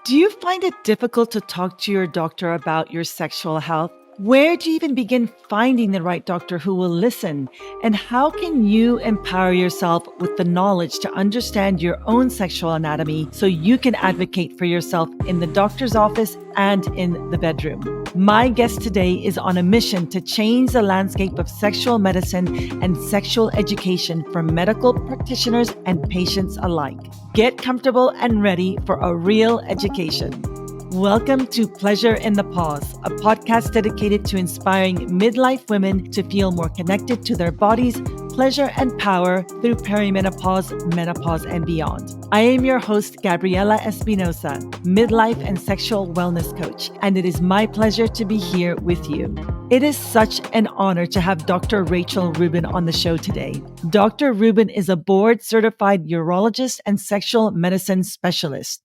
Do you find it difficult to talk to your doctor about your sexual health? Where do you even begin finding the right doctor who will listen? And how can you empower yourself with the knowledge to understand your own sexual anatomy so you can advocate for yourself in the doctor's office and in the bedroom? My guest today is on a mission to change the landscape of sexual medicine and sexual education for medical practitioners and patients alike. Get comfortable and ready for a real education. Welcome to Pleasure in the Pause, a podcast dedicated to inspiring midlife women to feel more connected to their bodies, pleasure, and power through perimenopause, menopause, and beyond. I am your host, Gabriella Espinosa, midlife and sexual wellness coach, and it is my pleasure to be here with you. It is such an honor to have Dr. Rachel Rubin on the show today. Dr. Rubin is a board-certified urologist and sexual medicine specialist.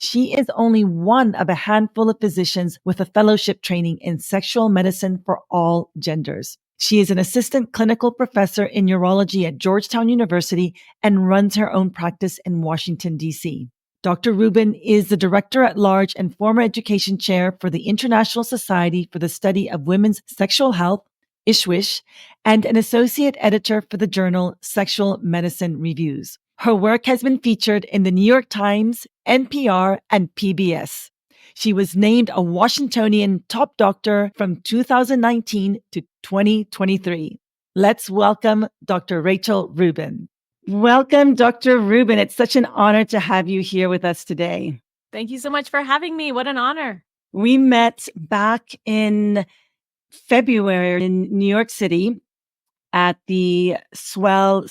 She is only one of a handful of physicians with a fellowship training in sexual medicine for all genders. She is an assistant clinical professor in urology at Georgetown University and runs her own practice in Washington, D.C. Dr. Rubin is the director at large and former education chair for the International Society for the Study of Women's Sexual Health, ISWISH, and an associate editor for the journal Sexual Medicine Reviews. Her work has been featured in the New York Times, NPR, and PBS. She was named a Washingtonian top doctor from 2019 to 2023. Let's welcome Dr. Rachel Rubin. Welcome, Dr. Rubin. It's such an honor to have you here with us today. Thank you so much for having me. What an honor. We met back in February in New York City at the Swell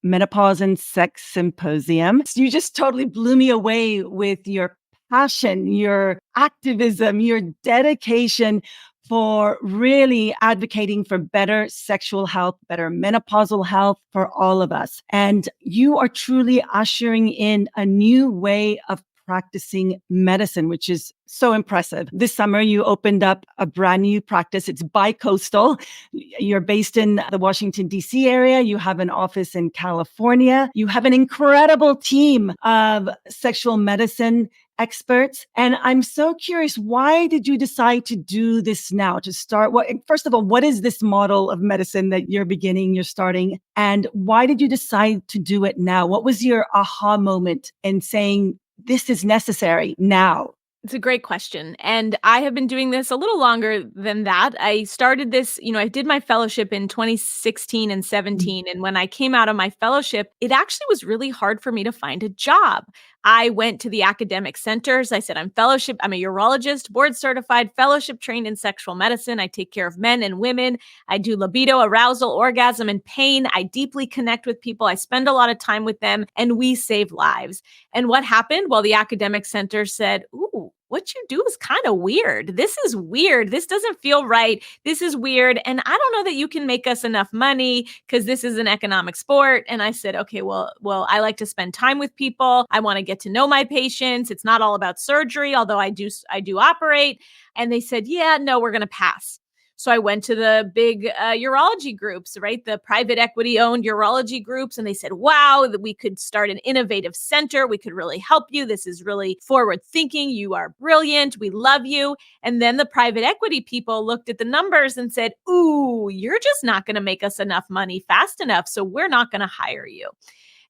Menopause and Sex Symposium. You just totally blew me away with your passion, your activism, your dedication for really advocating for better sexual health, better menopausal health for all of us. And you are truly ushering in a new way of practicing medicine, which is so impressive. This summer, you opened up a brand new practice. It's bi-coastal. You're based in the Washington, D.C. area. You have an office in California. You have an incredible team of sexual medicine experts. And I'm so curious, why did you decide to do this now, to start? First of all, what is this model of medicine that you're starting? And why did you decide to do it now? What was your aha moment in saying, this is necessary now? It's a great question. And I have been doing this a little longer than that. I started this, I did my fellowship in 2016 and 17. And when I came out of my fellowship, it actually was really hard for me to find a job. I went to the academic centers. I said, I'm a urologist, board certified, fellowship trained in sexual medicine. I take care of men and women. I do libido, arousal, orgasm, and pain. I deeply connect with people. I spend a lot of time with them, and we save lives. And what happened? Well, the academic center said, ooh, what you do is kind of weird. This is weird. This doesn't feel right. This is weird. And I don't know that you can make us enough money because this is an economic sport. And I said, okay, well, I like to spend time with people. I want to get to know my patients. It's not all about surgery, although I do operate. And they said, yeah, no, we're going to pass. So I went to the big urology groups, right? The private equity owned urology groups. And they said, wow, that we could start an innovative center. We could really help you. This is really forward thinking. You are brilliant. We love you. And then the private equity people looked at the numbers and said, ooh, you're just not going to make us enough money fast enough. So we're not going to hire you.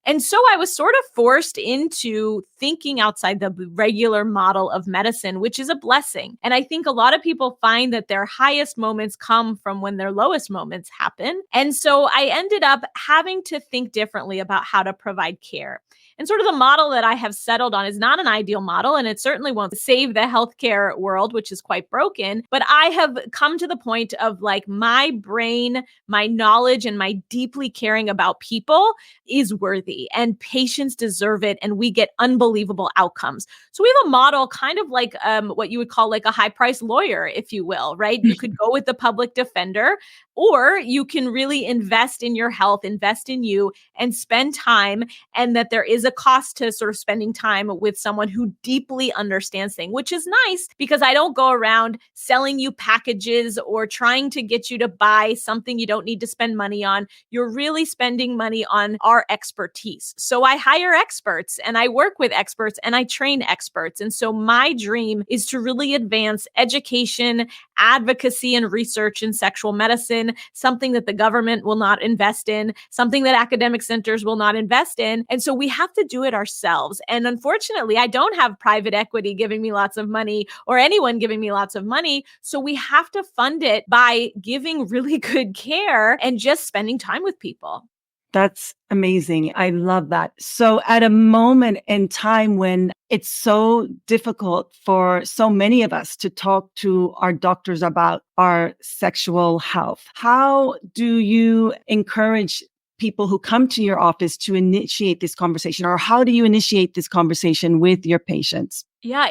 And so I was sort of forced into thinking outside the regular model of medicine, which is a blessing. And I think a lot of people find that their highest moments come from when their lowest moments happen. And so I ended up having to think differently about how to provide care. And sort of the model that I have settled on is not an ideal model, and it certainly won't save the healthcare world, which is quite broken. But I have come to the point of like my brain, my knowledge, and my deeply caring about people is worthy, and patients deserve it, and we get unbelievable outcomes. So we have a model kind of like what you would call like a high-priced lawyer, if you will, right? You could go with the public defender, or you can really invest in your health, invest in you, and spend time, and that there is a cost to sort of spending time with someone who deeply understands things, which is nice because I don't go around selling you packages or trying to get you to buy something you don't need to spend money on. You're really spending money on our expertise. So I hire experts and I work with experts and I train experts. And so my dream is to really advance education, advocacy, and research in sexual medicine, something that the government will not invest in, something that academic centers will not invest in. And so we have to do it ourselves. And unfortunately, I don't have private equity giving me lots of money or anyone giving me lots of money. So we have to fund it by giving really good care and just spending time with people. That's amazing. I love that. So at a moment in time when it's so difficult for so many of us to talk to our doctors about our sexual health, how do you encourage people who come to your office to initiate this conversation, or how do you initiate this conversation with your patients? Yeah,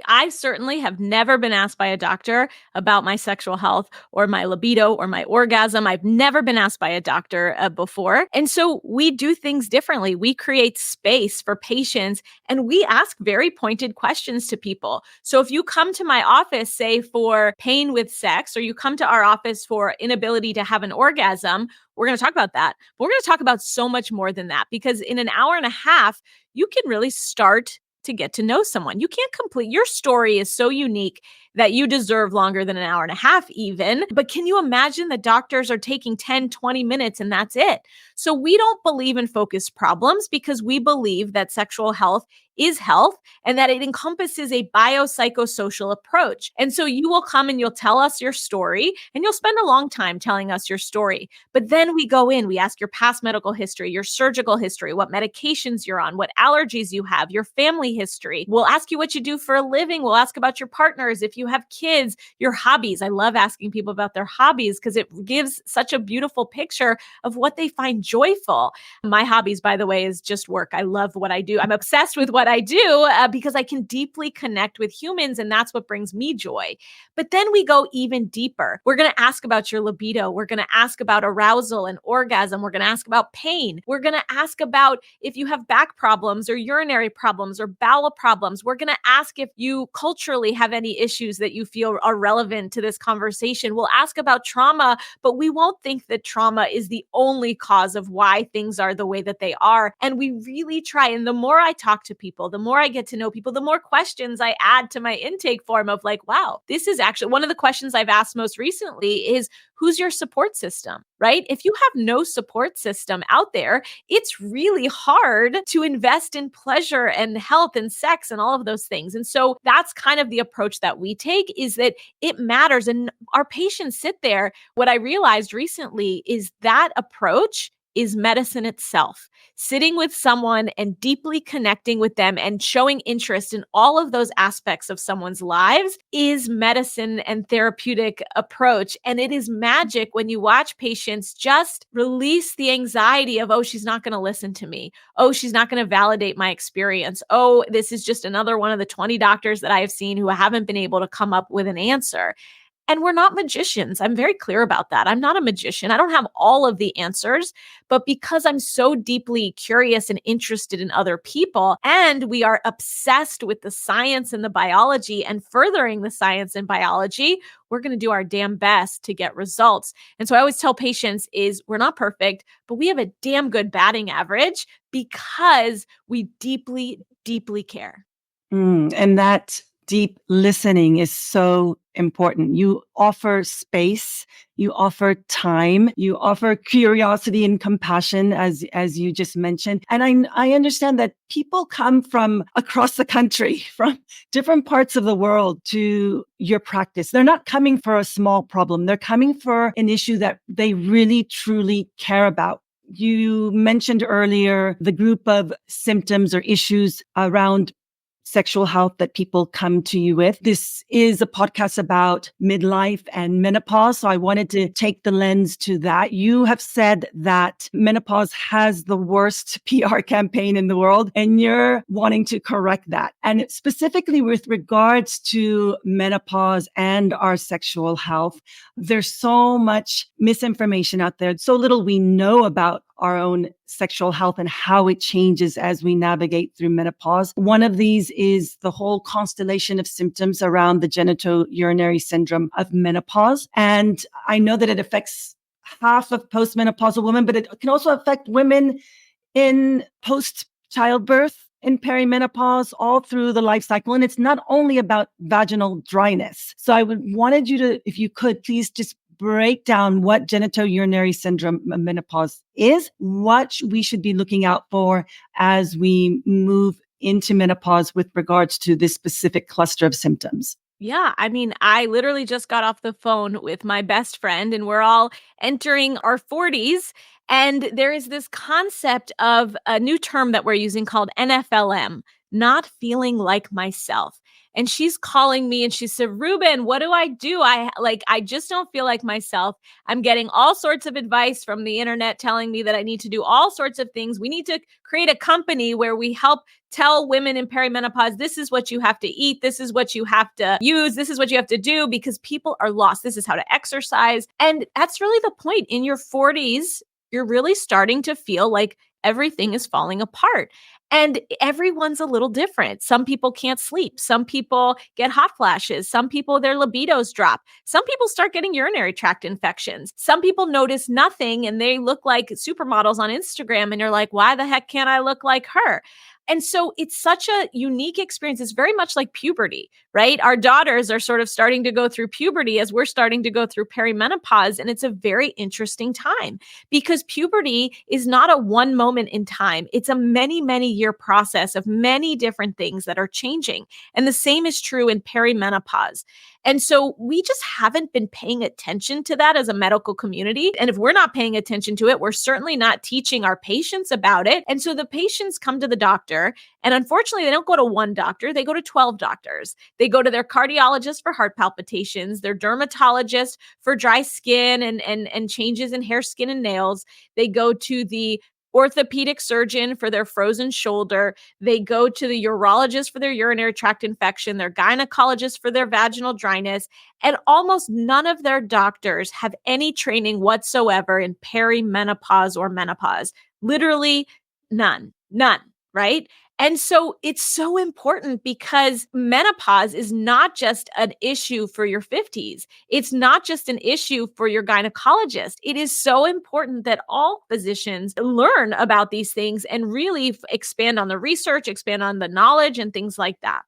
I certainly have never been asked by a doctor about my sexual health or my libido or my orgasm. I've never been asked by a doctor before. And so we do things differently. We create space for patients and we ask very pointed questions to people. So if you come to my office, say for pain with sex, or you come to our office for inability to have an orgasm, we're going to talk about that. But we're going to talk about so much more than that because in an hour and a half, you can really start to get to know someone. You can't complete your story is so unique that you deserve longer than an hour and a half even. But can you imagine that doctors are taking 10, 20 minutes and that's it? So we don't believe in focused problems because we believe that sexual health is health and that it encompasses a biopsychosocial approach. And so you will come and you'll tell us your story and you'll spend a long time telling us your story. But then we go in, we ask your past medical history, your surgical history, what medications you're on, what allergies you have, your family history. We'll ask you what you do for a living. We'll ask about your partners, if you have kids, your hobbies. I love asking people about their hobbies because it gives such a beautiful picture of what they find joyful. My hobbies, by the way, is just work. I love what I do. I'm obsessed with what I do because I can deeply connect with humans and that's what brings me joy. But then we go even deeper. We're going to ask about your libido. We're going to ask about arousal and orgasm. We're going to ask about pain. We're going to ask about if you have back problems or urinary problems or bowel problems. We're going to ask if you culturally have any issues that you feel are relevant to this conversation. We'll ask about trauma, but we won't think that trauma is the only cause of why things are the way that they are. And we really try. And the more I talk to people, the more I get to know people, the more questions I add to my intake form of like, wow, this is actually one of the questions I've asked most recently is, who's your support system, right? If you have no support system out there, it's really hard to invest in pleasure and health and sex and all of those things. And so that's kind of the approach that we take is that it matters. And our patients sit there. What I realized recently is that approach is medicine itself. Sitting with someone and deeply connecting with them and showing interest in all of those aspects of someone's lives is medicine and therapeutic approach. And it is magic when you watch patients just release the anxiety of, oh, she's not going to listen to me. Oh, she's not going to validate my experience. Oh, this is just another one of the 20 doctors that I have seen who haven't been able to come up with an answer. And we're not magicians. I'm very clear about that. I'm not a magician. I don't have all of the answers, but because I'm so deeply curious and interested in other people, and we are obsessed with the science and the biology and furthering the science and biology, we're going to do our damn best to get results. And so I always tell patients is we're not perfect, but we have a damn good batting average because we deeply, deeply care. And that deep listening is so important. You offer space, you offer time, you offer curiosity and compassion, as you just mentioned. And I understand that people come from across the country, from different parts of the world to your practice. They're not coming for a small problem. They're coming for an issue that they really, truly care about. You mentioned earlier the group of symptoms or issues around sexual health that people come to you with. This is a podcast about midlife and menopause. So I wanted to take the lens to that. You have said that menopause has the worst PR campaign in the world, and you're wanting to correct that. And specifically with regards to menopause and our sexual health, there's so much misinformation out there, so little we know about our own sexual health and how it changes as we navigate through menopause. One of these is the whole constellation of symptoms around the genitourinary syndrome of menopause. And I know that it affects half of postmenopausal women, but it can also affect women in post childbirth, in perimenopause, all through the life cycle. And it's not only about vaginal dryness. So wanted you to, if you could, please just break down what genitourinary syndrome menopause is, what we should be looking out for as we move into menopause with regards to this specific cluster of symptoms. Yeah, I mean, I literally just got off the phone with my best friend, and we're all entering our 40s. And there is this concept of a new term that we're using called NFLM, not feeling like myself. And she's calling me and she said, Rubin, what do I do? I just don't feel like myself. I'm getting all sorts of advice from the internet telling me that I need to do all sorts of things. We need to create a company where we help tell women in perimenopause, this is what you have to eat. This is what you have to use. This is what you have to do because people are lost. This is how to exercise. And that's really the point. In your 40s, you're really starting to feel like everything is falling apart. And everyone's a little different. Some people can't sleep. Some people get hot flashes. Some people, their libidos drop. Some people start getting urinary tract infections. Some people notice nothing and they look like supermodels on Instagram and you're like, why the heck can't I look like her? And so it's such a unique experience. It's very much like puberty, right? Our daughters are sort of starting to go through puberty as we're starting to go through perimenopause. And it's a very interesting time because puberty is not a one moment in time. It's a many, many year process of many different things that are changing. And the same is true in perimenopause. And so we just haven't been paying attention to that as a medical community. And if we're not paying attention to it, we're certainly not teaching our patients about it. And so the patients come to the doctor, and unfortunately, they don't go to one doctor, they go to 12 doctors. They go to their cardiologist for heart palpitations, their dermatologist for dry skin and changes in hair, skin, and nails. They go to the orthopedic surgeon for their frozen shoulder. They go to the urologist for their urinary tract infection, their gynecologist for their vaginal dryness, and almost none of their doctors have any training whatsoever in perimenopause or menopause. Literally none, right? And so it's so important because menopause is not just an issue for your 50s. It's not just an issue for your gynecologist. It is so important that all physicians learn about these things and really expand on the research, expand on the knowledge and things like that.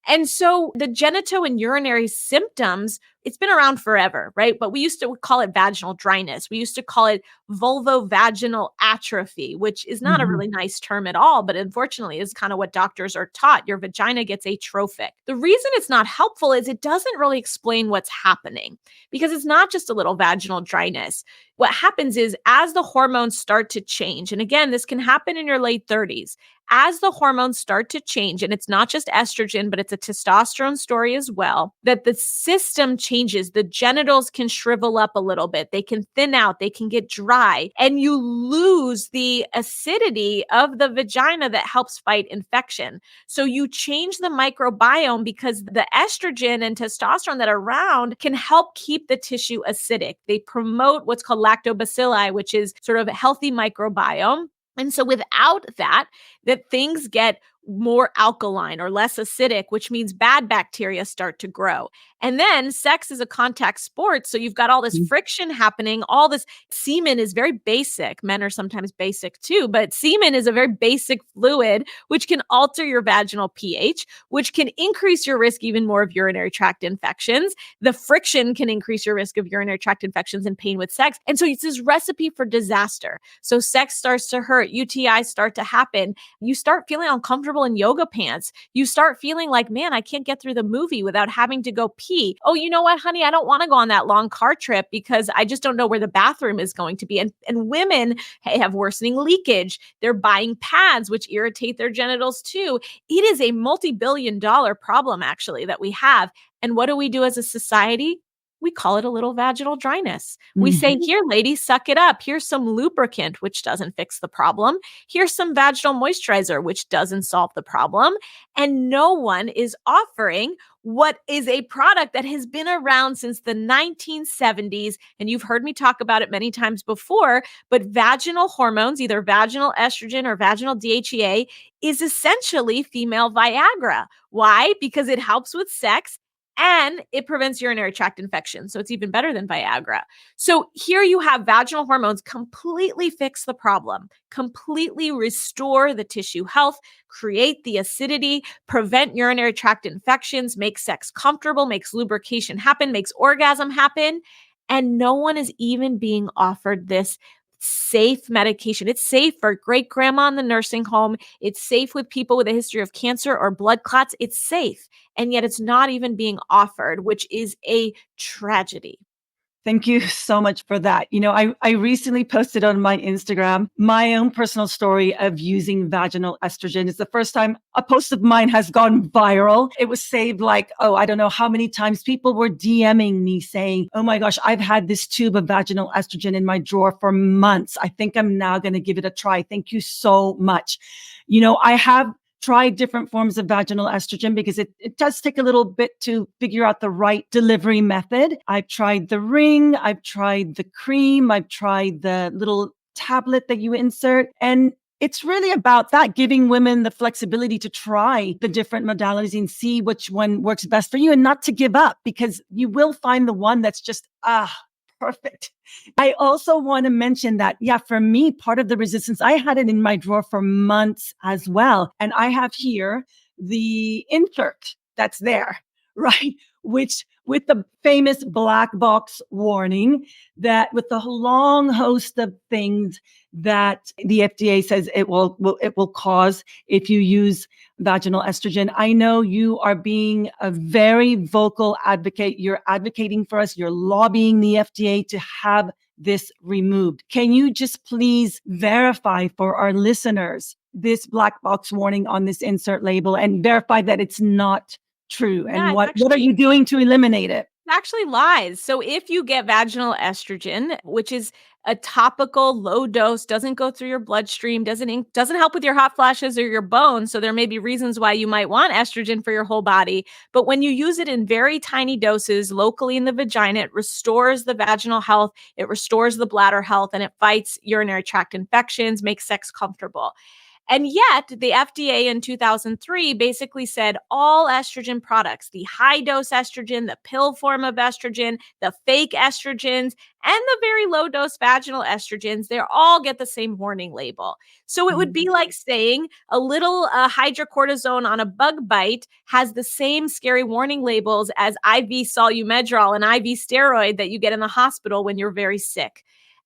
And so the genital and urinary symptoms, it's been around forever, right? But we used to call it vaginal dryness. We used to call it vulvovaginal atrophy, which is not a really nice term at all, but unfortunately is kind of what doctors are taught. Your vagina gets atrophic. The reason it's not helpful is it doesn't really explain what's happening because it's not just a little vaginal dryness. What happens is as the hormones start to change, and again, this can happen in your late 30s, as the hormones start to change, and it's not just estrogen, but it's a testosterone story as well, that the system changes. The genitals can shrivel up a little bit. They can thin out. They can get dry. And you lose the acidity of the vagina that helps fight infection. So you change the microbiome because the estrogen and testosterone that are around can help keep the tissue acidic. They promote what's called lactobacilli, which is sort of a healthy microbiome. And so without that things get more alkaline or less acidic, which means bad bacteria start to grow. And then sex is a contact sport. So you've got all this friction happening. All this semen is very basic. Men are sometimes basic too, but semen is a very basic fluid, which can alter your vaginal pH, which can increase your risk even more of urinary tract infections. The friction can increase your risk of urinary tract infections and pain with sex. And so it's this recipe for disaster. So sex starts to hurt. UTIs start to happen. You start feeling uncomfortable in yoga pants. You start feeling like, man, I can't get through the movie without having to go pee. Oh, you know what, honey? I don't want to go on that long car trip because I just don't know where the bathroom is going to be. And women have worsening leakage. They're buying pads, which irritate their genitals too. It is a multi-billion-dollar problem, actually, that we have. And what do we do as a society? we call it a little vaginal dryness. We say, Mhm. here, ladies, suck it up. Here's some lubricant, which doesn't fix the problem. Here's some vaginal moisturizer, which doesn't solve the problem. And no one is offering what is a product that has been around since the 1970s. And you've heard me talk about it many times before, but vaginal hormones, either vaginal estrogen or vaginal DHEA, is essentially female Viagra. Why? Because it helps with sex and it prevents urinary tract infections. So it's even better than Viagra. So here you have vaginal hormones completely fix the problem, completely restore the tissue health, create the acidity, prevent urinary tract infections, make sex comfortable, makes lubrication happen, makes orgasm happen. And no one is even being offered this safe medication. It's safe for great grandma in the nursing home. It's safe with people with a history of cancer or blood clots. It's safe. And yet it's not even being offered, which is a tragedy. Thank you so much for that. I recently posted on my Instagram my own personal story of using vaginal estrogen. It's the first time a post of mine has gone viral. It was saved like, I don't know how many times people were DMing me saying, oh my gosh, I've had this tube of vaginal estrogen in my drawer for months. I think I'm now going to give it a try. Thank you so much. I have tried different forms of vaginal estrogen because it does take a little bit to figure out the right delivery method. I've tried the ring, I've tried the cream, I've tried the little tablet that you insert. And it's really about that, giving women the flexibility to try the different modalities and see which one works best for you and not to give up, because you will find the one that's just, perfect. I also want to mention that, for me, part of the resistance, I had it in my drawer for months as well. And I have here the insert that's there, right? Which with the famous black box warning, that with the long host of things that the FDA says it will cause if you use vaginal estrogen. I know you are being a very vocal advocate. You're advocating for us. You're lobbying the FDA to have this removed. Can you just please verify for our listeners this black box warning on this insert label and verify that it's not true? Yeah, And it's what are you doing to eliminate it? actually lies. So if you get vaginal estrogen, which is a topical low dose, doesn't go through your bloodstream, doesn't help with your hot flashes or your bones. So there may be reasons why you might want estrogen for your whole body. But when you use it in very tiny doses locally in the vagina, it restores the vaginal health, it restores the bladder health, and it fights urinary tract infections, makes sex comfortable. And yet, the FDA in 2003 basically said all estrogen products, the high dose estrogen, the pill form of estrogen, the fake estrogens, and the very low dose vaginal estrogens, they all get the same warning label. So it would be like saying a little hydrocortisone on a bug bite has the same scary warning labels as IV solumedrol, an IV steroid that you get in the hospital when you're very sick.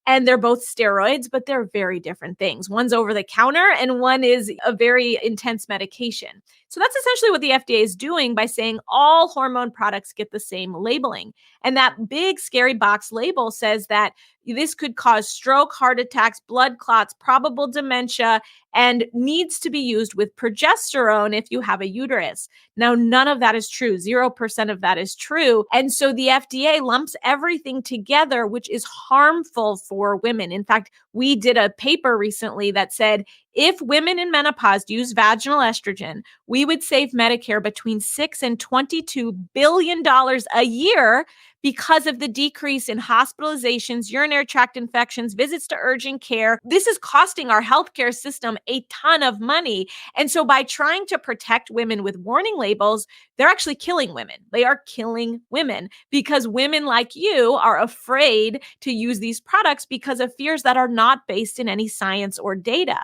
And they're both steroids, but they're very different things. One's over the counter and one is a very intense medication. So that's essentially what the FDA is doing by saying all hormone products get the same labeling. And that big scary box label says that this could cause stroke, heart attacks, blood clots, probable dementia, and needs to be used with progesterone if you have a uterus. Now, none of that is true. 0% of that is true. And so the FDA lumps everything together, which is harmful for women. In fact, we did a paper recently that said if women in menopause use vaginal estrogen, we would save Medicare between $6 and $22 billion a year because of the decrease in hospitalizations, urinary tract infections, visits to urgent care. This is costing our healthcare system a ton of money. And so by trying to protect women with warning labels, they're actually killing women. They are killing women because women like you are afraid to use these products because of fears that are not based in any science or data.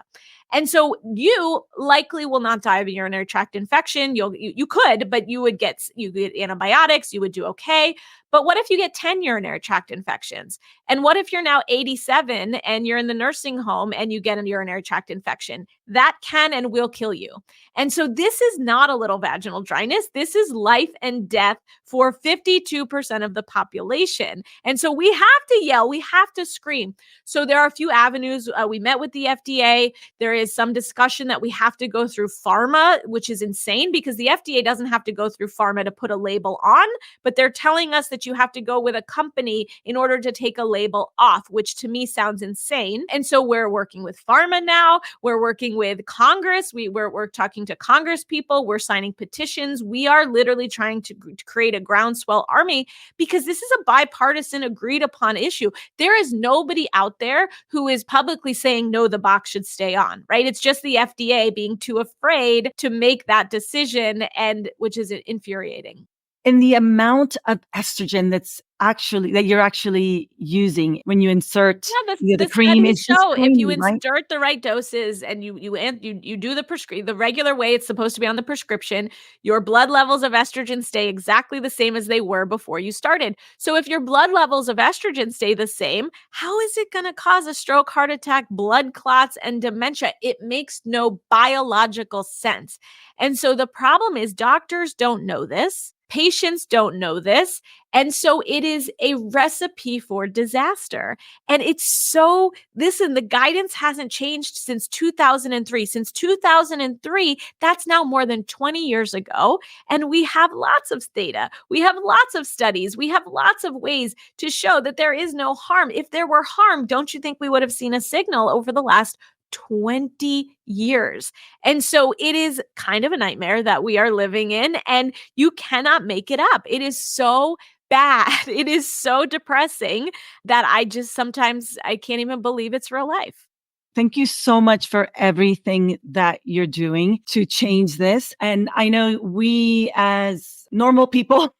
And so you likely will not die of a urinary tract infection. You could, but you get antibiotics, you would do okay. But what if you get 10 urinary tract infections? And what if you're now 87 and you're in the nursing home and you get a urinary tract infection? That can and will kill you. And so this is not a little vaginal dryness. This is life and death for 52% of the population. And so we have to yell, we have to scream. So there are a few avenues. We met with the FDA. There is some discussion that we have to go through pharma, which is insane because the FDA doesn't have to go through pharma to put a label on, but they're telling us that you have to go with a company in order to take a label off, which to me sounds insane. And so we're working with pharma now. We're working with Congress. We're talking to Congress people. We're signing petitions. We are literally trying to create a groundswell army because this is a bipartisan agreed upon issue. There is nobody out there who is publicly saying, no, the box should stay on, right? It's just the FDA being too afraid to make that decision, and which is infuriating. And the amount of estrogen that you're actually using when you insert the cream studies is just show if you crazy, right? insert the right doses and you do the regular way it's supposed to be on the prescription, your blood levels of estrogen stay exactly the same as they were before you started. So if your blood levels of estrogen stay the same, how is it going to cause a stroke, heart attack, blood clots, and dementia? It makes no biological sense. And so the problem is doctors don't know this. Patients don't know this. And so it is a recipe for disaster. And listen, the guidance hasn't changed since 2003. Since 2003, that's now more than 20 years ago. And we have lots of data. We have lots of studies. We have lots of ways to show that there is no harm. If there were harm, don't you think we would have seen a signal over the last 20 years? And so it is kind of a nightmare that we are living in, and you cannot make it up. It is so bad. It is so depressing that sometimes I can't even believe it's real life. Thank you so much for everything that you're doing to change this. And I know we as normal people,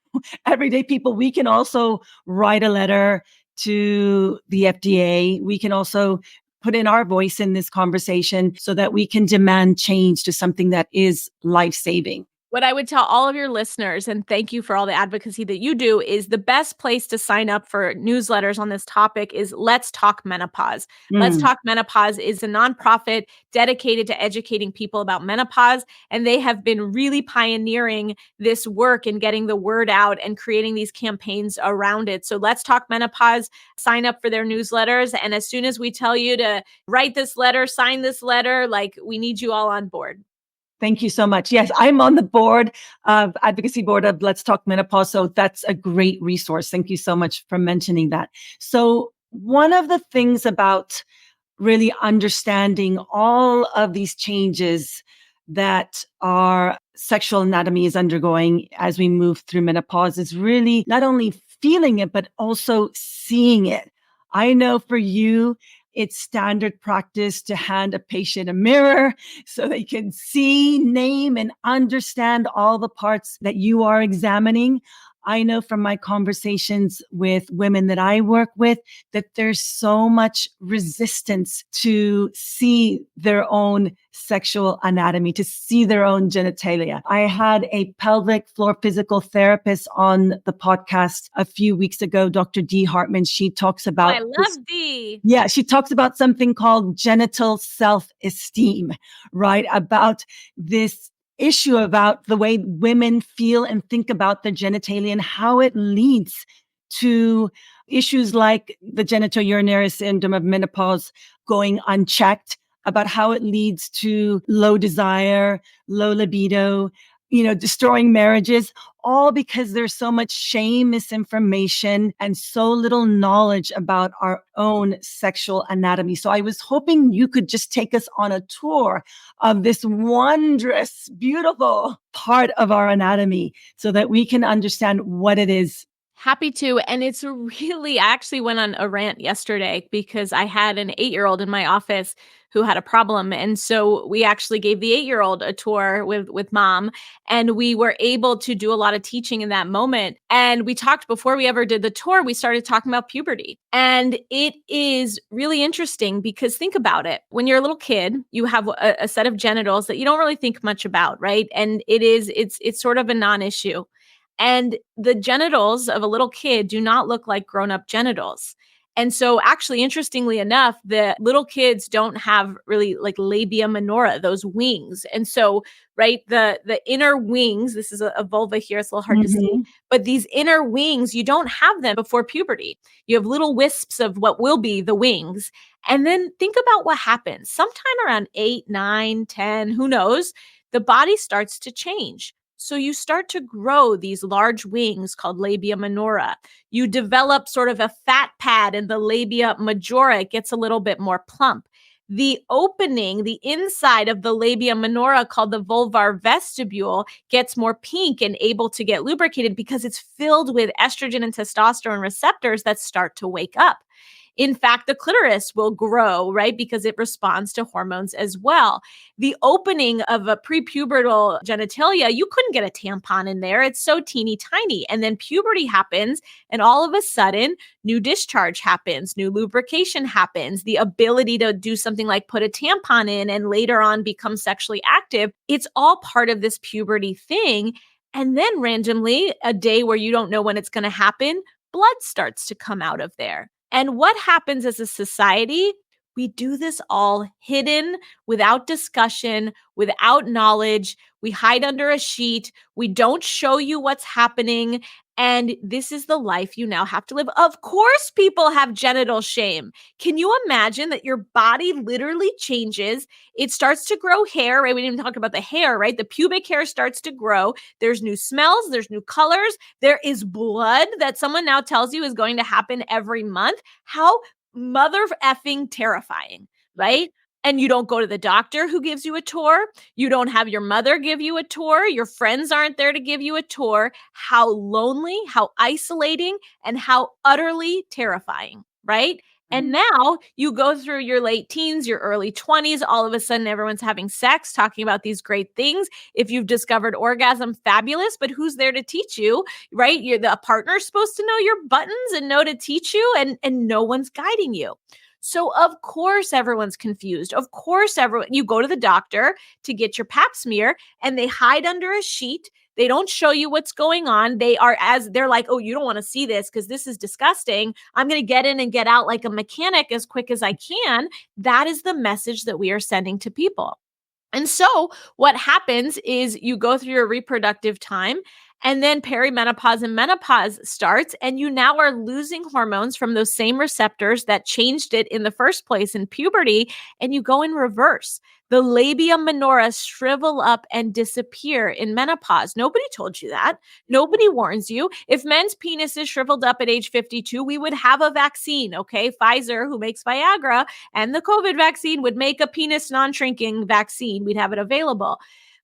everyday people, we can also write a letter to the FDA. We can also put in our voice in this conversation so that we can demand change to something that is life-saving. What I would tell all of your listeners, and thank you for all the advocacy that you do, is the best place to sign up for newsletters on this topic is Let's Talk Menopause. Let's Talk Menopause is a nonprofit dedicated to educating people about menopause, and they have been really pioneering this work and getting the word out and creating these campaigns around it. So Let's Talk Menopause, sign up for their newsletters, and as soon as we tell you to write this letter, sign this letter, we need you all on board. Thank you so much. Yes, I'm on the advocacy board of Let's Talk Menopause. So that's a great resource. Thank you so much for mentioning that. So one of the things about really understanding all of these changes that our sexual anatomy is undergoing as we move through menopause is really not only feeling it, but also seeing it. I know for you, it's standard practice to hand a patient a mirror so they can see, name, and understand all the parts that you are examining. I know from my conversations with women that I work with that there's so much resistance to see their own sexual anatomy, to see their own genitalia. I had a pelvic floor physical therapist on the podcast a few weeks ago, Dr. Dee Hartman. She talks about— I love Dee. Yeah, she talks about something called genital self-esteem, right? About this issue about the way women feel and think about their genitalia and how it leads to issues like the genitourinary syndrome of menopause going unchecked, about how it leads to low desire, low libido, destroying marriages, all because there's so much shame, misinformation, and so little knowledge about our own sexual anatomy. So I was hoping you could just take us on a tour of this wondrous, beautiful part of our anatomy so that we can understand what it is. Happy to. And I actually went on a rant yesterday because I had an 8-year-old in my office who had a problem. And so we actually gave the 8-year-old a tour with mom, and we were able to do a lot of teaching in that moment. And we talked before we ever did the tour, we started talking about puberty. And it is really interesting because think about it. When you're a little kid, you have a set of genitals that you don't really think much about, right? And it's sort of a non-issue. And the genitals of a little kid do not look like grown-up genitals. And so actually, interestingly enough, the little kids don't have really like labia minora, those wings. And so, right, the inner wings, this is a vulva here, it's a little hard to see, Mhm. but these inner wings, you don't have them before puberty. You have little wisps of what will be the wings. And then think about what happens. Sometime around 8, 9, 10, who knows, the body starts to change. So you start to grow these large wings called labia minora. You develop sort of a fat pad in the labia majora. It gets a little bit more plump. The opening, the inside of the labia minora called the vulvar vestibule gets more pink and able to get lubricated because it's filled with estrogen and testosterone receptors that start to wake up. In fact, the clitoris will grow, right? Because it responds to hormones as well. The opening of a prepubertal genitalia, you couldn't get a tampon in there. It's so teeny tiny. And then puberty happens, and all of a sudden, new discharge happens, new lubrication happens, the ability to do something like put a tampon in and later on become sexually active. It's all part of this puberty thing. And then randomly, a day where you don't know when it's going to happen, blood starts to come out of there. And what happens as a society? We do this all hidden, without discussion, without knowledge. We hide under a sheet. We don't show you what's happening. And this is the life you now have to live. Of course, people have genital shame. Can you imagine that your body literally changes? It starts to grow hair, right? We didn't even talk about the hair, right? The pubic hair starts to grow. There's new smells, there's new colors. There is blood that someone now tells you is going to happen every month. How mother effing terrifying, right? And you don't go to the doctor who gives you a tour. You don't have your mother give you a tour. Your friends aren't there to give you a tour. How lonely, how isolating, and how utterly terrifying, right? And now you go through your late teens, your early 20s, all of a sudden everyone's having sex, talking about these great things. If you've discovered orgasm, fabulous, but who's there to teach you, right? The partner's supposed to know your buttons and know to teach you, and no one's guiding you. So of course everyone's confused. Of course you go to the doctor to get your pap smear and they hide under a sheet. They don't show you what's going on. They're like, oh, you don't want to see this because this is disgusting. I'm going to get in and get out like a mechanic as quick as I can. That is the message that we are sending to people. And so what happens is you go through your reproductive time, and then perimenopause and menopause starts, and you now are losing hormones from those same receptors that changed it in the first place in puberty, and you go in reverse. The labia minora shrivel up and disappear in menopause. Nobody told you that. Nobody warns you. If men's penises shriveled up at age 52, we would have a vaccine, okay? Pfizer, who makes Viagra, and the COVID vaccine would make a penis non-shrinking vaccine. We'd have it available.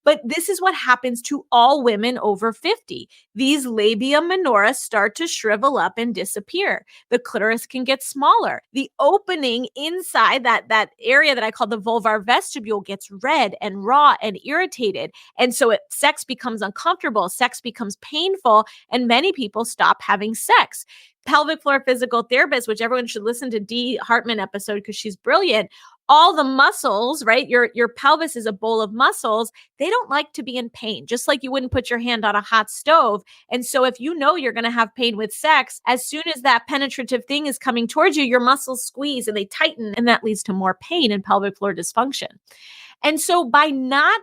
But this is what happens to all women over 50. These labia minora start to shrivel up and disappear. The clitoris can get smaller. The opening inside that area that I call the vulvar vestibule gets red and raw and irritated. And so sex becomes uncomfortable, sex becomes painful, and many people stop having sex. Pelvic floor physical therapist, which everyone should listen to Dee Hartman episode because she's brilliant. All the muscles, right? Your pelvis is a bowl of muscles. They don't like to be in pain, just like you wouldn't put your hand on a hot stove. And so if you know you're going to have pain with sex, as soon as that penetrative thing is coming towards you, your muscles squeeze and they tighten, and that leads to more pain and pelvic floor dysfunction. And so by not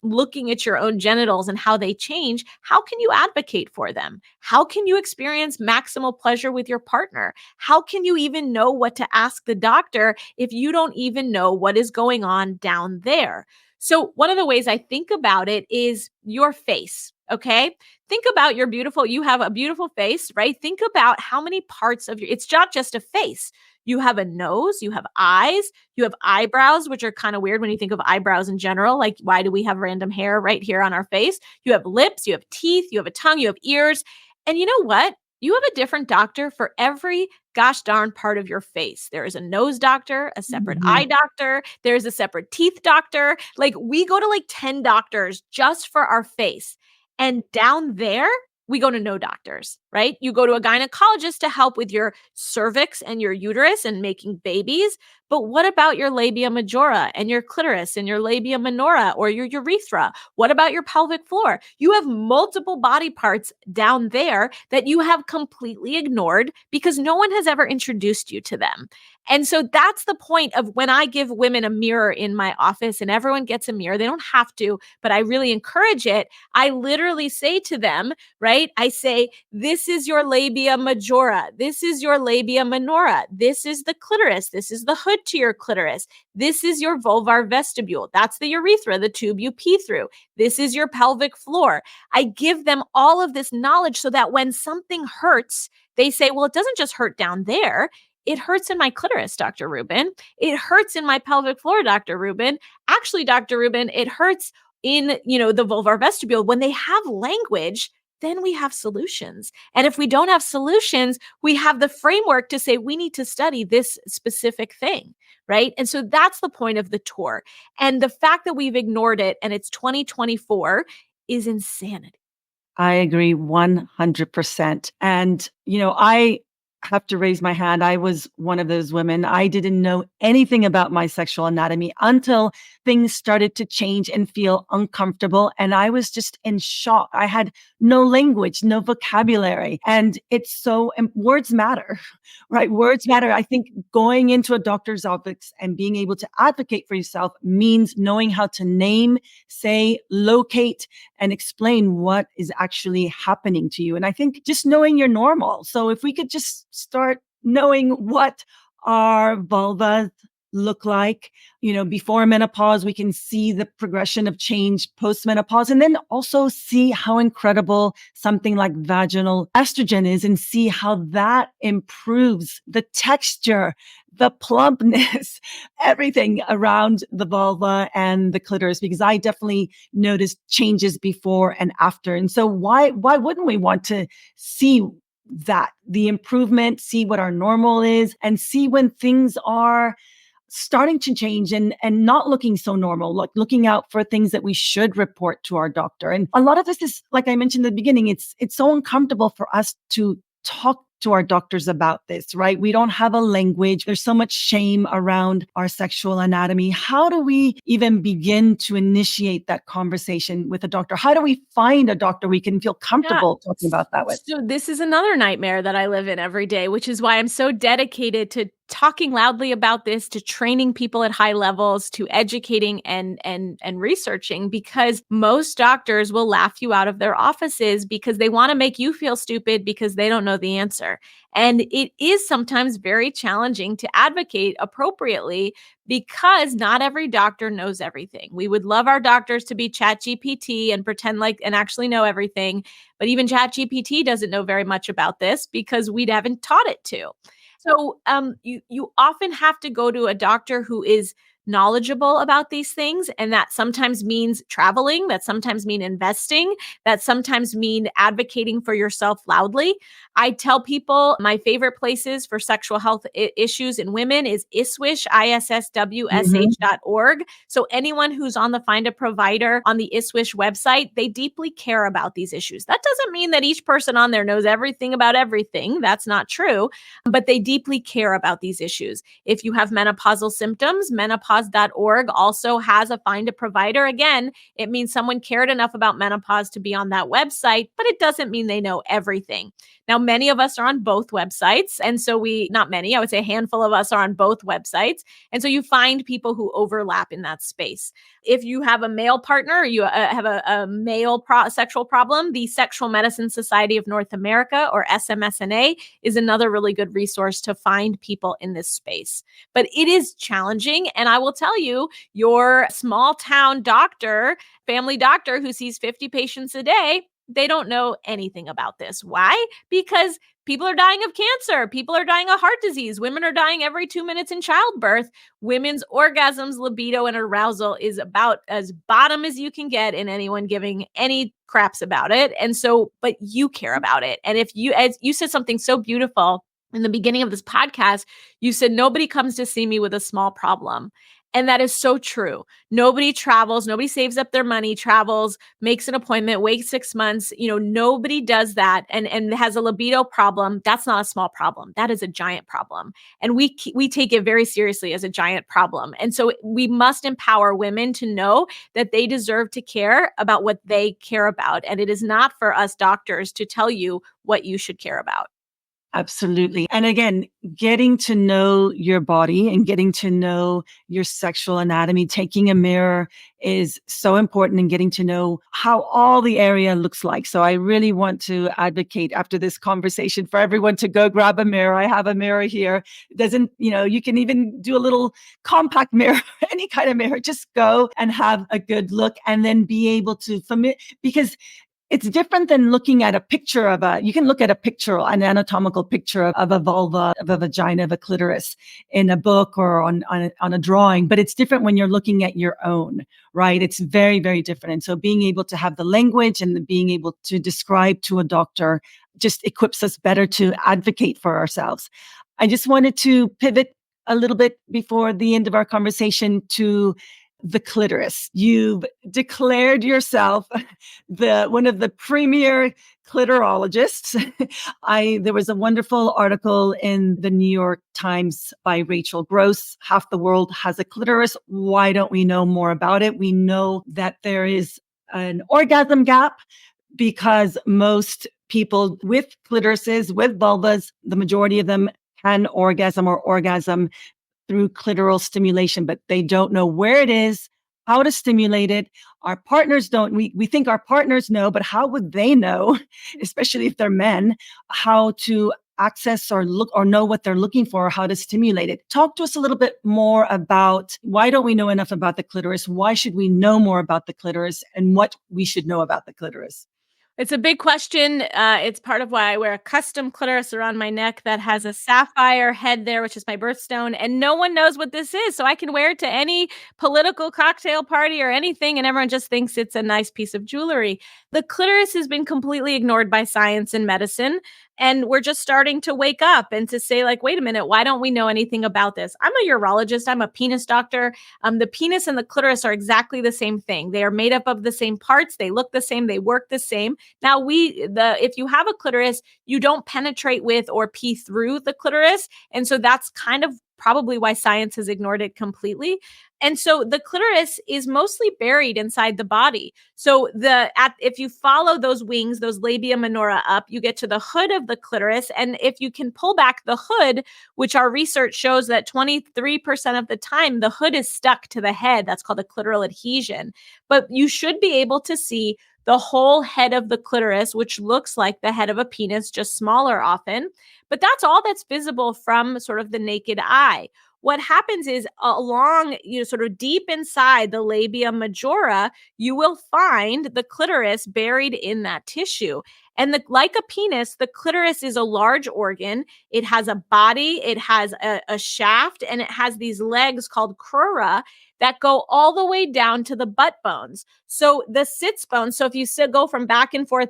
looking at your own genitals and how they change, how can you advocate for them? How can you experience maximal pleasure with your partner? How can you even know what to ask the doctor if you don't even know what is going on down there? So one of the ways I think about it is your face. Okay. Think about you have a beautiful face, right? Think about how many parts of it's not just a face. You have a nose, you have eyes, you have eyebrows, which are kind of weird when you think of eyebrows in general. Like, why do we have random hair right here on our face? You have lips, you have teeth, you have a tongue, you have ears. And you know what? You have a different doctor for every gosh darn part of your face. There is a nose doctor, a separate eye doctor, there's a separate teeth doctor. Like, we go to like 10 doctors just for our face. And down there, we go to no doctors, right? You go to a gynecologist to help with your cervix and your uterus and making babies. But what about your labia majora and your clitoris and your labia minora or your urethra? What about your pelvic floor? You have multiple body parts down there that you have completely ignored because no one has ever introduced you to them. And so that's the point of when I give women a mirror in my office and everyone gets a mirror, they don't have to, but I really encourage it. I literally say to them, right? I say, this is your labia majora. This is your labia minora. This is the clitoris. This is the hood to your clitoris. This is your vulvar vestibule. That's the urethra, the tube you pee through. This is your pelvic floor. I give them all of this knowledge so that when something hurts, they say, well, it doesn't just hurt down there. It hurts in my clitoris, Dr. Rubin. It hurts in my pelvic floor, Dr. Rubin. Actually, Dr. Rubin, it hurts in, the vulvar vestibule. When they have language, then we have solutions. And if we don't have solutions, we have the framework to say we need to study this specific thing, right? And so that's the point of the tour. And the fact that we've ignored it and it's 2024 is insanity. I agree 100%. And, I have to raise my hand. I was one of those women. I didn't know anything about my sexual anatomy until things started to change and feel uncomfortable. And I was just in shock. I had no language, no vocabulary. And it's so, and words matter, right? Words matter. I think going into a doctor's office and being able to advocate for yourself means knowing how to name, say, locate, and explain what is actually happening to you. And I think just knowing you're normal. So if we could just start knowing what our vulvas look like, before menopause, we can see the progression of change post menopause, and then also see how incredible something like vaginal estrogen is and see how that improves the texture, the plumpness, everything around the vulva and the clitoris, because I definitely noticed changes before and after. And so why wouldn't we want to see that, the improvement, see what our normal is, and see when things are starting to change and not looking so normal, like looking out for things that we should report to our doctor. And a lot of this is, like I mentioned in the beginning, it's so uncomfortable for us to talk to our doctors about this, right? We don't have a language. There's so much shame around our sexual anatomy. How do we even begin to initiate that conversation with a doctor? How do we find a doctor we can feel comfortable talking about that with? So this is another nightmare that I live in every day, which is why I'm so dedicated to talking loudly about this, to training people at high levels, to educating and researching, because most doctors will laugh you out of their offices because they want to make you feel stupid because they don't know the answer. And it is sometimes very challenging to advocate appropriately because not every doctor knows everything. We would love our doctors to be ChatGPT and pretend like and actually know everything, but even ChatGPT doesn't know very much about this because we haven't taught it to. So you often have to go to a doctor who is knowledgeable about these things. And that sometimes means traveling, that sometimes mean investing, that sometimes mean advocating for yourself loudly. I tell people my favorite places for sexual health issues in women is ISWSH, ISSWSH.org. So anyone who's on the Find a Provider on the ISWSH website, they deeply care about these issues. That doesn't mean that each person on there knows everything about everything. That's not true, but they deeply care about these issues. If you have menopausal symptoms, menopause.org also has a Find a Provider. Again, it means someone cared enough about menopause to be on that website, but it doesn't mean they know everything. Now, many of us are on both websites. And so not many, I would say a handful of us are on both websites. And so you find people who overlap in that space. If you have a male partner, or you have a male sexual problem, the Sexual Medicine Society of North America, or SMSNA, is another really good resource to find people in this space. But it is challenging. And I will tell you, your small town doctor, family doctor who sees 50 patients a day, they don't know anything about this. Why? Because people are dying of cancer. People are dying of heart disease. Women are dying every 2 minutes in childbirth. Women's orgasms, libido, and arousal is about as bottom as you can get in anyone giving any craps about it. And so, but you care about it. And if you, as you said something so beautiful in the beginning of this podcast, you said, nobody comes to see me with a small problem. And that is so true. Nobody travels, nobody saves up their money, travels, makes an appointment, waits 6 months. Nobody does that and has a libido problem. That's not a small problem. That is a giant problem. And we take it very seriously as a giant problem. And so we must empower women to know that they deserve to care about what they care about. And it is not for us doctors to tell you what you should care about. Absolutely. And again, getting to know your body and getting to know your sexual anatomy, taking a mirror is so important, and getting to know how all the area looks like. So I really want to advocate after this conversation for everyone to go grab a mirror. I have a mirror here. It doesn't, you can even do a little compact mirror, any kind of mirror. Just go and have a good look, and then be able to because it's different than looking at a picture you can look at a picture, an anatomical picture of a vulva, of a vagina, of a clitoris in a book or on a drawing, but it's different when you're looking at your own, right? It's very, very different. And so being able to have the language and being able to describe to a doctor just equips us better to advocate for ourselves. I just wanted to pivot a little bit before the end of our conversation to the clitoris. You've declared yourself one of the premier clitorologists. There was a wonderful article in the New York Times by Rachel Gross. Half the world has a clitoris. Why don't we know more about it? We know that there is an orgasm gap because most people with clitorises, with vulvas, the majority of them can orgasm through clitoral stimulation, but they don't know where it is, how to stimulate it. Our partners don't. We think our partners know, but how would they know, especially if they're men, how to access or look or know what they're looking for, or how to stimulate it? Talk to us a little bit more about why don't we know enough about the clitoris? Why should we know more about the clitoris, and what we should know about the clitoris? It's a big question. It's part of why I wear a custom clitoris around my neck that has a sapphire head there, which is my birthstone, and no one knows what this is. So I can wear it to any political cocktail party or anything, and everyone just thinks it's a nice piece of jewelry. The clitoris has been completely ignored by science and medicine, and we're just starting to wake up and to say, like, wait a minute, why don't we know anything about this? I'm a urologist. I'm a penis doctor. The penis and the clitoris are exactly the same thing. They are made up of the same parts. They look the same. They work the same. Now, if you have a clitoris, you don't penetrate with or pee through the clitoris. And so that's kind of probably why science has ignored it completely. And so the clitoris is mostly buried inside the body. So if you follow those wings, those labia minora up, you get to the hood of the clitoris. And if you can pull back the hood, which our research shows that 23% of the time, the hood is stuck to the head. That's called a clitoral adhesion. But you should be able to see the whole head of the clitoris, which looks like the head of a penis, just smaller often. But that's all that's visible from sort of the naked eye. What happens is along, sort of deep inside the labia majora, you will find the clitoris buried in that tissue. And like a penis, the clitoris is a large organ. It has a body, it has a shaft, and it has these legs called crura that go all the way down to the butt bones. So the sits bones, so if you go from back and forth,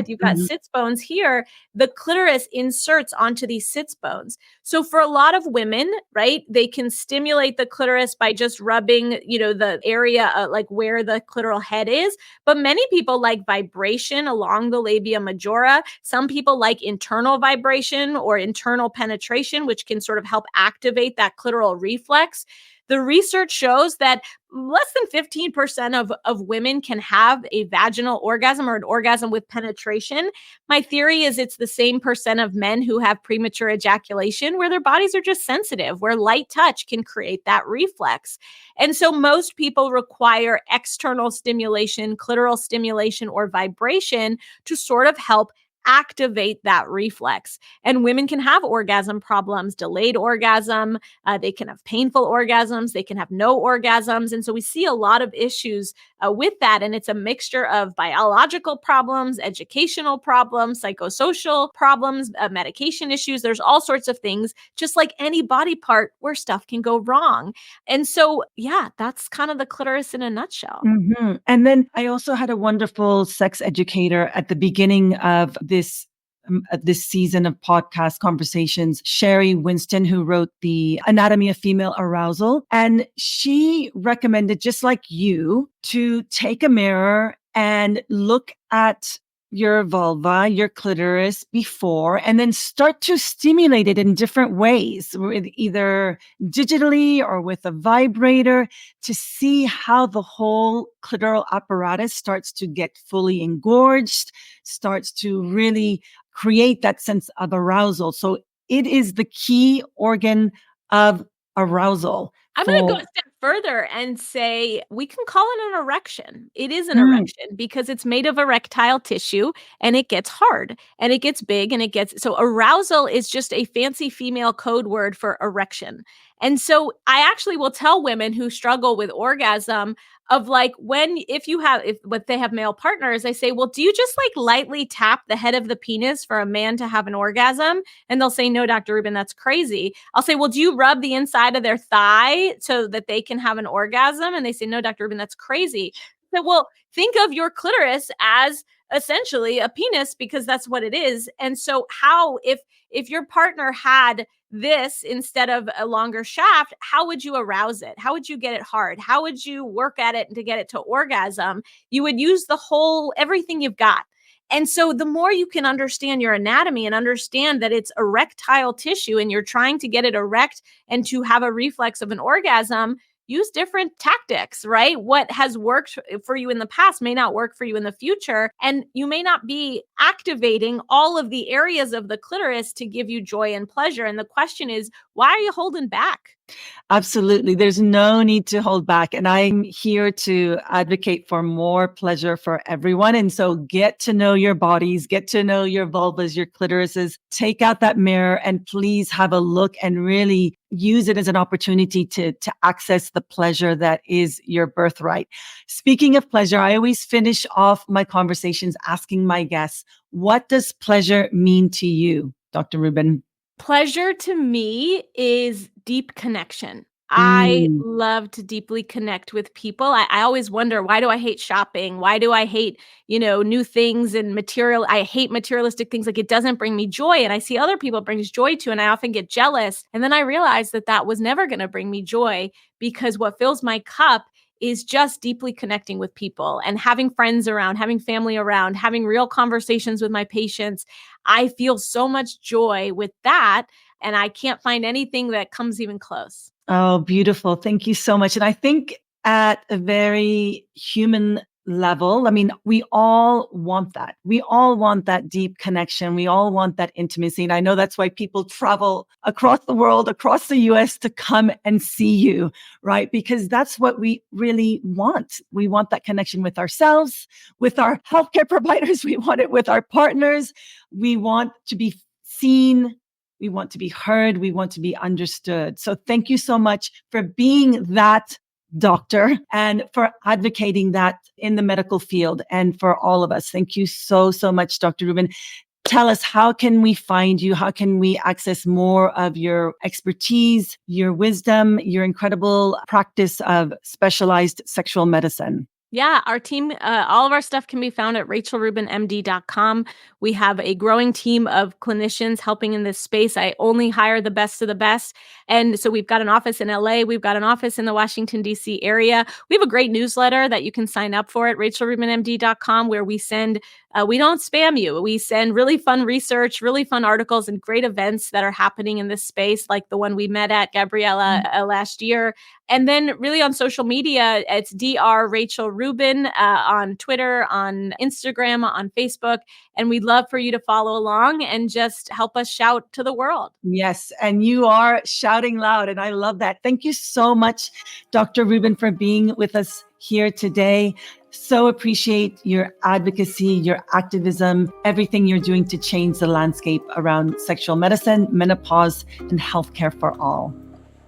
you've got sits bones here, the clitoris inserts onto these sits bones. So for a lot of women, right, they can stimulate the clitoris by just rubbing, the area like where the clitoral head is. But many people like vibration along the labia majora. Some people like internal vibration or internal penetration, which can sort of help activate that clitoral reflex. The research shows that less than 15% of women can have a vaginal orgasm or an orgasm with penetration. My theory is it's the same percent of men who have premature ejaculation, where their bodies are just sensitive, where light touch can create that reflex. And so most people require external stimulation, clitoral stimulation, or vibration to sort of help activate that reflex. And women can have orgasm problems, delayed orgasm. They can have painful orgasms. They can have no orgasms. And so we see a lot of issues with that. And it's a mixture of biological problems, educational problems, psychosocial problems, medication issues. There's all sorts of things, just like any body part where stuff can go wrong. And so, yeah, that's kind of the clitoris in a nutshell. And then I also had a wonderful sex educator at the beginning of this this season of podcast conversations, Sherry Winston, who wrote The Anatomy of Female Arousal. And she recommended, just like you, to take a mirror and look at your vulva, your clitoris before, and then start to stimulate it in different ways, with either digitally or with a vibrator, to see how the whole clitoral apparatus starts to get fully engorged, starts to really create that sense of arousal. So it is the key organ of arousal. I'm going to go a step further and say we can call it an erection. It is an erection because it's made of erectile tissue and it gets hard and it gets big and so arousal is just a fancy female code word for erection. And so I actually will tell women who struggle with orgasm of like if they have male partners, I say, well, do you just like lightly tap the head of the penis for a man to have an orgasm? And they'll say, no, Dr. Rubin, that's crazy. I'll say, well, do you rub the inside of their thigh so that they can have an orgasm? And they say, no, Dr. Rubin, that's crazy. I said, well, think of your clitoris as essentially a penis because that's what it is. And so if your partner had this instead of a longer shaft, how would you arouse it? How would you get it hard? How would you work at it to get it to orgasm? You would use everything you've got. And so the more you can understand your anatomy and understand that it's erectile tissue and you're trying to get it erect and to have a reflex of an orgasm, use different tactics, right? What has worked for you in the past may not work for you in the future. And you may not be activating all of the areas of the clitoris to give you joy and pleasure. And the question is, why are you holding back? Absolutely. There's no need to hold back. And I'm here to advocate for more pleasure for everyone. And so get to know your bodies, get to know your vulvas, your clitorises, take out that mirror and please have a look and really use it as an opportunity to access the pleasure that is your birthright. Speaking of pleasure, I always finish off my conversations asking my guests, what does pleasure mean to you, Dr. Rubin? Pleasure to me is deep connection. I love to deeply connect with people. I always wonder, why do I hate shopping? Why do I hate, new things and material? I hate materialistic things. Like it doesn't bring me joy. And I see other people it brings joy to, and I often get jealous. And then I realized that was never going to bring me joy because what fills my cup is just deeply connecting with people and having friends around, having family around, having real conversations with my patients. I feel so much joy with that. And I can't find anything that comes even close. Oh, beautiful. Thank you so much. And I think at a very human level, I mean, we all want that. We all want that deep connection. We all want that intimacy. And I know that's why people travel across the world, across the US to come and see you, right? Because that's what we really want. We want that connection with ourselves, with our healthcare providers. We want it with our partners. We want to be seen. We want to be heard. We want to be understood. So thank you so much for being that doctor and for advocating that in the medical field and for all of us. Thank you so, so much, Dr. Rubin. Tell us, how can we find you? How can we access more of your expertise, your wisdom, your incredible practice of specialized sexual medicine? Yeah, our team, all of our stuff can be found at rachelrubinmd.com. We have a growing team of clinicians helping in this space. I only hire the best of the best. And so we've got an office in LA. We've got an office in the Washington, D.C. area. We have a great newsletter that you can sign up for at rachelrubinmd.com where we send, we don't spam you. We send really fun research, really fun articles, and great events that are happening in this space, like the one we met at, Gabriella, last year. And then really on social media, it's Dr. Rachel Rubin on Twitter, on Instagram, on Facebook. And we'd love for you to follow along and just help us shout to the world. Yes. And you are shouting loud. And I love that. Thank you so much, Dr. Rubin, for being with us here today. So appreciate your advocacy, your activism, everything you're doing to change the landscape around sexual medicine, menopause, and healthcare for all.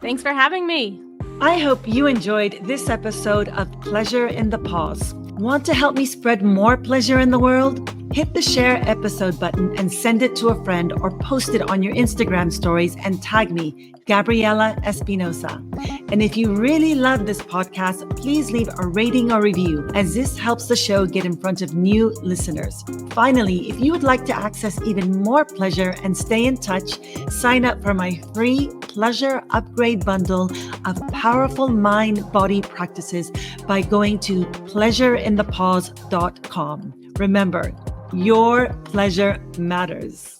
Thanks for having me. I hope you enjoyed this episode of Pleasure in the Pause. Want to help me spread more pleasure in the world? Hit the share episode button and send it to a friend or post it on your Instagram stories and tag me, Gabriella Espinosa. And if you really love this podcast, please leave a rating or review, as this helps the show get in front of new listeners. Finally, if you would like to access even more pleasure and stay in touch, sign up for my free pleasure upgrade bundle of powerful mind-body practices by going to pleasureinthepause.com. Remember, your pleasure matters.